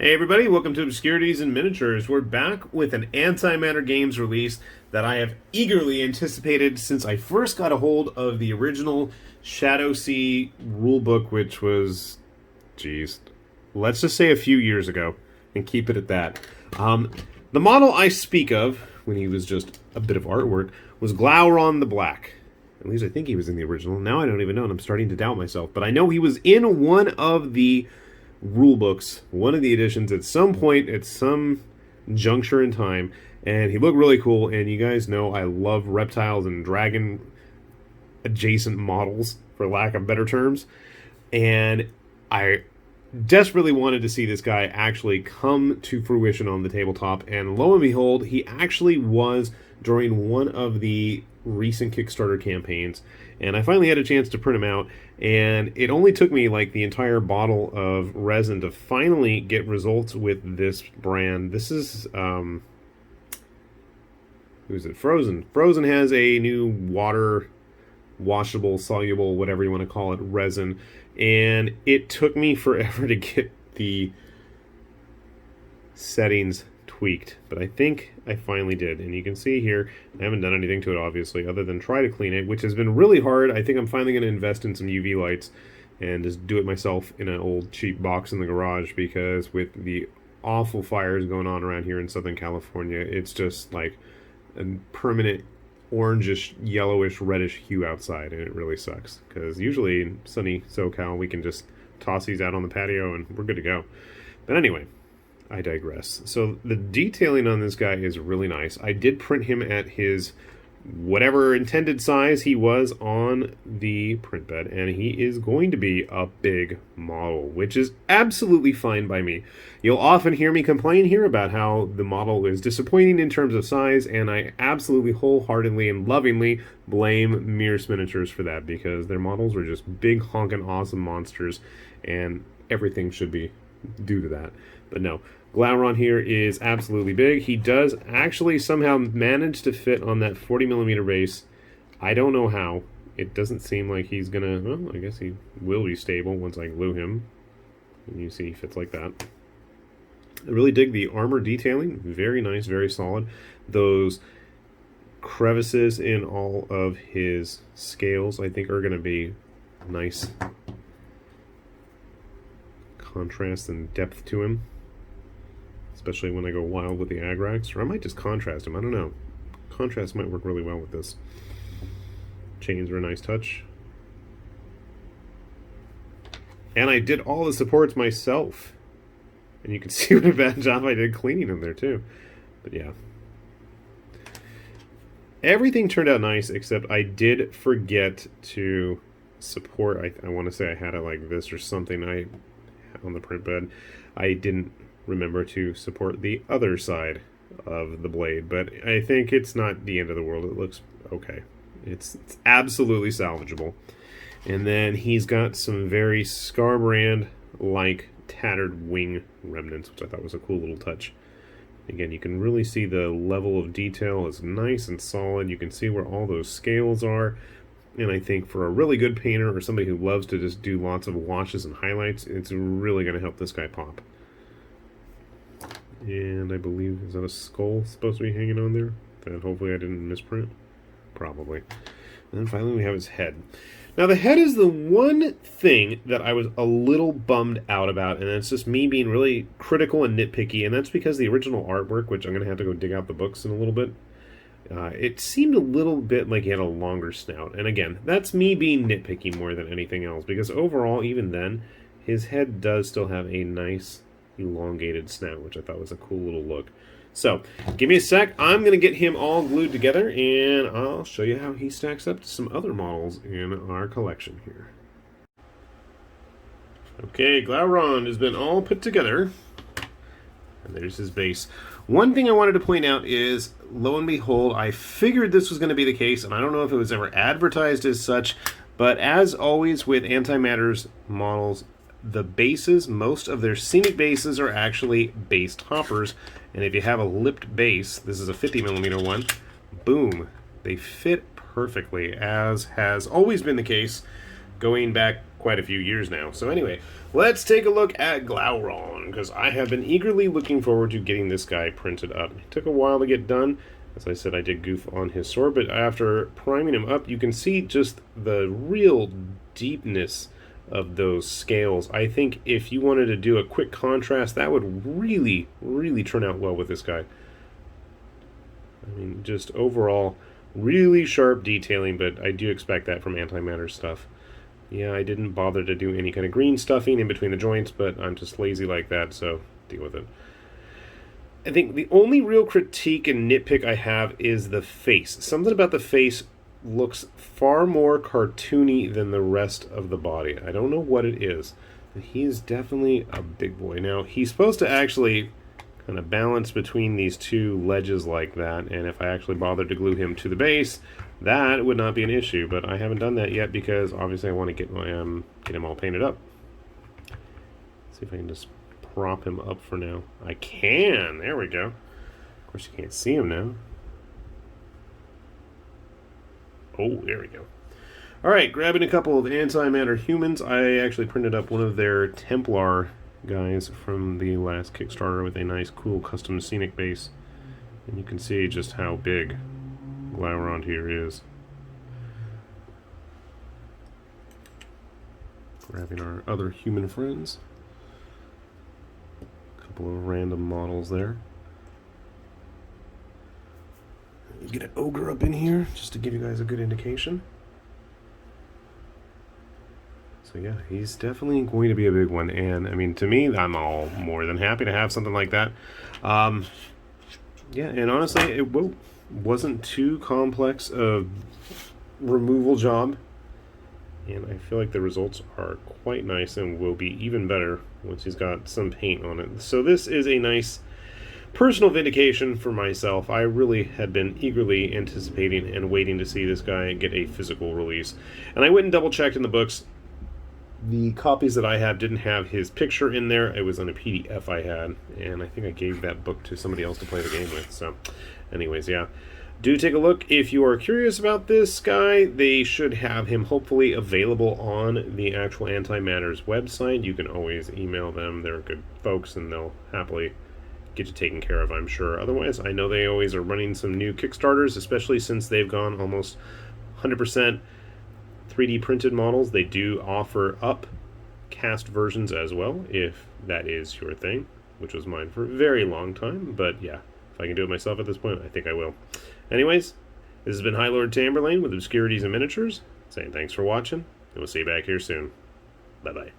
Hey everybody, welcome to Obscurities and Miniatures. We're back with an Antimatter Games release that I have eagerly anticipated since I first got a hold of the original Shadowsea rulebook, which was, geez, let's just say a few years ago, and keep it at that. The model I speak of, when he was just a bit of artwork, was Glaurond the Black. At least I think he was in the original. Now I don't even know, and I'm starting to doubt myself. But I know he was in one of the rule books, one of the editions at some point, at some juncture in time, and he looked really cool. And you guys know I love reptiles and dragon adjacent models, for lack of better terms, and I desperately wanted to see this guy actually come to fruition on the tabletop, and lo and behold, he actually was during one of the recent Kickstarter campaigns, and I finally had a chance to print him out, and it only took me like the entire bottle of resin to finally get results with this brand. This is who is it? Frozen. Frozen has a new water washable, soluble, whatever you want to call it, resin, and it took me forever to get the settings tweaked, but I think I finally did. And you can see here, I haven't done anything to it obviously other than try to clean it, which has been really hard. I think I'm finally going to invest in some UV lights and just do it myself in an old cheap box in the garage, because with the awful fires going on around here in Southern California, it's just like a permanent orangish, yellowish, reddish hue outside, and it really sucks, because usually in sunny SoCal we can just toss these out on the patio and we're good to go. But anyway, I digress. So the detailing on this guy is really nice. I did print him at his whatever intended size he was on the print bed, and he is going to be a big model, which is absolutely fine by me. You'll often hear me complain here about how the model is disappointing in terms of size, and I absolutely wholeheartedly and lovingly blame Mears Miniatures for that, because their models are just big honkin' awesome monsters, and everything should be due to that. But no, Glaurond here is absolutely big. He does actually somehow manage to fit on that 40mm base. I don't know how. It doesn't seem like he's gonna, well, I guess he will be stable once I glue him. And you see he fits like that. I really dig the armor detailing. Very nice, very solid. Those crevices in all of his scales, I think, are gonna be nice contrast and depth to him, especially when I go wild with the Agrax. Or I might just contrast him, I don't know. Contrast might work really well with this. Chains are a nice touch. And I did all the supports myself, and you can see what a bad job I did cleaning them there too. But yeah, everything turned out nice, except I did forget to support. I want to say I had it like this or something. On the print bed, I didn't remember to support the other side of the blade, but I think it's not the end of the world. It looks okay. It's absolutely salvageable. And then he's got some very Scarbrand like tattered wing remnants, which I thought was a cool little touch. Again, you can really see the level of detail is nice and solid. You can see where all those scales are. And I think for a really good painter or somebody who loves to just do lots of washes and highlights, it's really going to help this guy pop. And I believe, is that a skull supposed to be hanging on there? That hopefully I didn't misprint? Probably. And then finally we have his head. Now the head is the one thing that I was a little bummed out about, and that's just me being really critical and nitpicky, and that's because the original artwork, which I'm going to have to go dig out the books in a little bit, it seemed a little bit like he had a longer snout. And again, that's me being nitpicky more than anything else, because overall, even then, his head does still have a nice elongated snout, which I thought was a cool little look. So, give me a sec. I'm going to get him all glued together, and I'll show you how he stacks up to some other models in our collection here. Okay, Glaurond has been all put together. And there's his base. One thing I wanted to point out is, lo and behold, I figured this was going to be the case, and I don't know if it was ever advertised as such, but as always with Antimatter's models, the bases, most of their scenic bases are actually based hoppers, and if you have a lipped base, this is a 50mm one, boom, they fit perfectly, as has always been the case going back quite a few years now. So anyway, let's take a look at Glaurond. fun, because I have been eagerly looking forward to getting this guy printed up. It took a while to get done. As I said, I did goof on his sword, but after priming him up, you can see just the real deepness of those scales. I think if you wanted to do a quick contrast, that would really, really turn out well with this guy. I mean, just overall, really sharp detailing, but I do expect that from Antimatter stuff. Yeah, I didn't bother to do any kind of green stuffing in between the joints, but I'm just lazy like that, so deal with it. I think the only real critique and nitpick I have is the face. Something about the face looks far more cartoony than the rest of the body. I don't know what it is, but he's definitely a big boy. Now, he's supposed to actually kind of balance between these two ledges like that, and if I actually bothered to glue him to the base, that would not be an issue, but I haven't done that yet because obviously I want to get him all painted up. Let's see if I can just prop him up for now. I can! There we go. Of course you can't see him now. Oh, there we go. Alright, grabbing a couple of Antimatter humans. I actually printed up one of their Templar guys from the last Kickstarter with a nice, cool, custom scenic base. And you can see just how big Glaurond here is. Grabbing our other human friends. A couple of random models there. Get an ogre up in here just to give you guys a good indication. So yeah, he's definitely going to be a big one, and I mean, to me, I'm all more than happy to have something like that. Yeah, and honestly, it wasn't too complex a removal job, and I feel like the results are quite nice and will be even better once he's got some paint on it. So this is a nice personal vindication for myself. I really had been eagerly anticipating and waiting to see this guy get a physical release, and I went and double checked in the books. The copies that I have didn't have his picture in there. It was on a PDF I had, and I think I gave that book to somebody else to play the game with. So anyways, yeah, do take a look if you are curious about this guy. They should have him hopefully available on the actual Antimatter's website. You can always email them. They're good folks, and they'll happily get you taken care of, I'm sure. Otherwise, I know they always are running some new Kickstarters, especially since they've gone almost 100% 3D printed models. They do offer up cast versions as well, if that is your thing, which was mine for a very long time. But yeah, if I can do it myself at this point, I think I will. Anyways, this has been High Lord Tamberlane with Obscurities and Miniatures, saying thanks for watching, and we'll see you back here soon. Bye-bye.